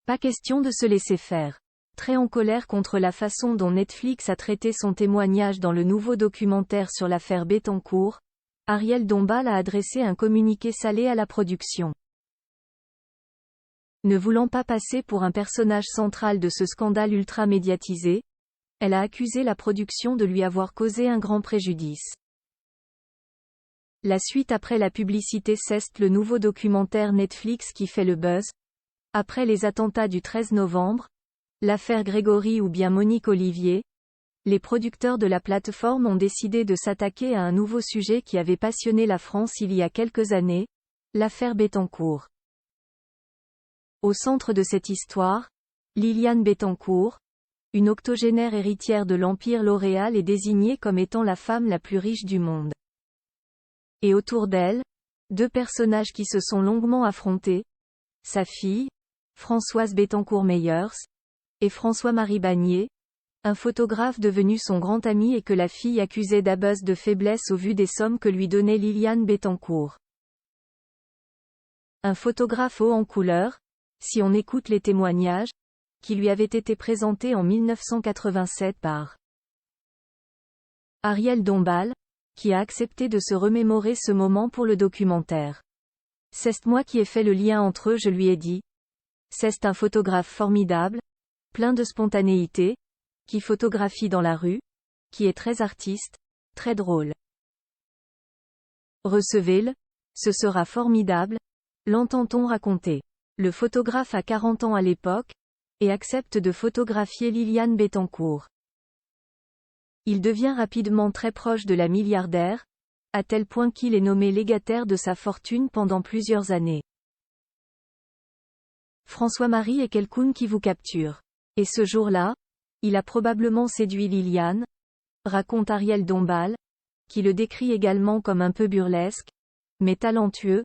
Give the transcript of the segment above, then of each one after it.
Pas question de se laisser faire. Très en colère contre la façon dont Netflix a traité son témoignage dans le nouveau documentaire sur l'affaire Bettencourt, Ariel Dombal a adressé un communiqué salé à la production. Ne voulant pas passer pour un personnage central de ce scandale ultra médiatisé, elle a accusé la production de lui avoir causé un grand préjudice. La suite après la publicité. C'est le nouveau documentaire Netflix qui fait le buzz. Après les attentats du 13 novembre, l'affaire Grégory ou bien Monique Olivier, les producteurs de la plateforme ont décidé de s'attaquer à un nouveau sujet qui avait passionné la France il y a quelques années, l'affaire Bettencourt. Au centre de cette histoire, Liliane Bettencourt, une octogénaire héritière de l'Empire L'Oréal, est désignée comme étant la femme la plus riche du monde. Et autour d'elle, deux personnages qui se sont longuement affrontés, sa fille, Françoise Bettencourt-Meyers, et François-Marie Bagné, un photographe devenu son grand ami et que la fille accusait d'abus de faiblesse au vu des sommes que lui donnait Liliane Bettencourt. Un photographe haut en couleur, si on écoute les témoignages, qui lui avaient été présentés en 1987 par Ariel Dombal, qui a accepté de se remémorer ce moment pour le documentaire. C'est moi qui ai fait le lien entre eux, je lui ai dit. C'est un photographe formidable, plein de spontanéité, qui photographie dans la rue, qui est très artiste, très drôle. Recevez-le, ce sera formidable, l'entend-on raconter. Le photographe a 40 ans à l'époque, et accepte de photographier Liliane Bettencourt. Il devient rapidement très proche de la milliardaire, à tel point qu'il est nommé légataire de sa fortune pendant plusieurs années. François-Marie est quelqu'un qui vous capture. Et ce jour-là, il a probablement séduit Liliane, raconte Ariel Dombal, qui le décrit également comme un peu burlesque, mais talentueux,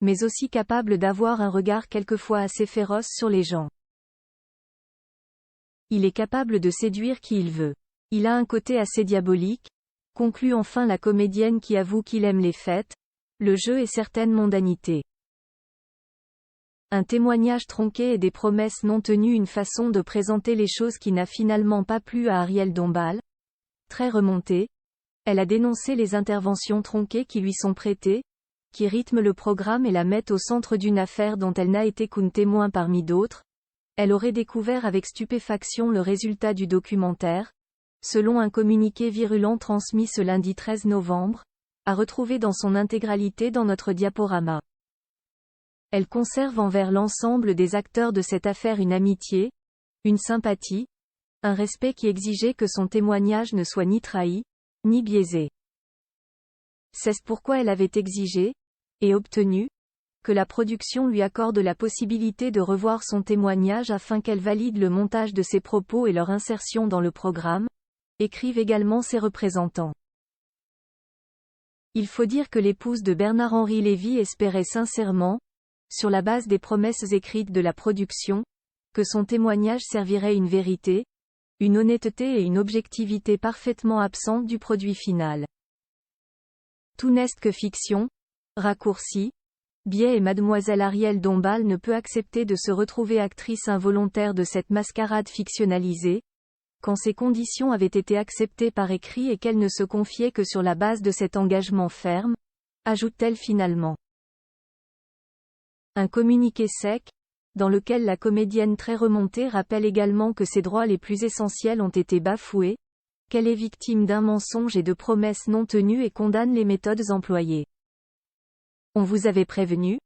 mais aussi capable d'avoir un regard quelquefois assez féroce sur les gens. Il est capable de séduire qui il veut. Il a un côté assez diabolique, conclut enfin la comédienne qui avoue qu'il aime les fêtes, le jeu et certaines mondanités. Un témoignage tronqué et des promesses non tenues, une façon de présenter les choses qui n'a finalement pas plu à Ariel Dombal. Très remontée, elle a dénoncé les interventions tronquées qui lui sont prêtées, qui rythment le programme et la mettent au centre d'une affaire dont elle n'a été qu'un témoin parmi d'autres. Elle aurait découvert avec stupéfaction le résultat du documentaire, selon un communiqué virulent transmis ce lundi 13 novembre, à retrouver dans son intégralité dans notre diaporama. Elle conserve envers l'ensemble des acteurs de cette affaire une amitié, une sympathie, un respect qui exigeait que son témoignage ne soit ni trahi, ni biaisé. C'est pourquoi elle avait exigé, et obtenu, que la production lui accorde la possibilité de revoir son témoignage afin qu'elle valide le montage de ses propos et leur insertion dans le programme, écrivent également ses représentants. Il faut dire que l'épouse de Bernard-Henri Lévy espérait sincèrement, sur la base des promesses écrites de la production, que son témoignage servirait une vérité, une honnêteté et une objectivité parfaitement absentes du produit final. Tout n'est que fiction, raccourci, biais et mademoiselle Ariel Dombal ne peut accepter de se retrouver actrice involontaire de cette mascarade fictionnalisée, quand ces conditions avaient été acceptées par écrit et qu'elle ne se confiait que sur la base de cet engagement ferme, ajoute-t-elle finalement. Un communiqué sec, dans lequel la comédienne très remontée rappelle également que ses droits les plus essentiels ont été bafoués, qu'elle est victime d'un mensonge et de promesses non tenues et condamne les méthodes employées. On vous avait prévenu?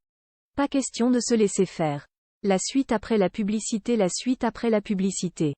Pas question de se laisser faire. La suite après la publicité. La suite après la publicité.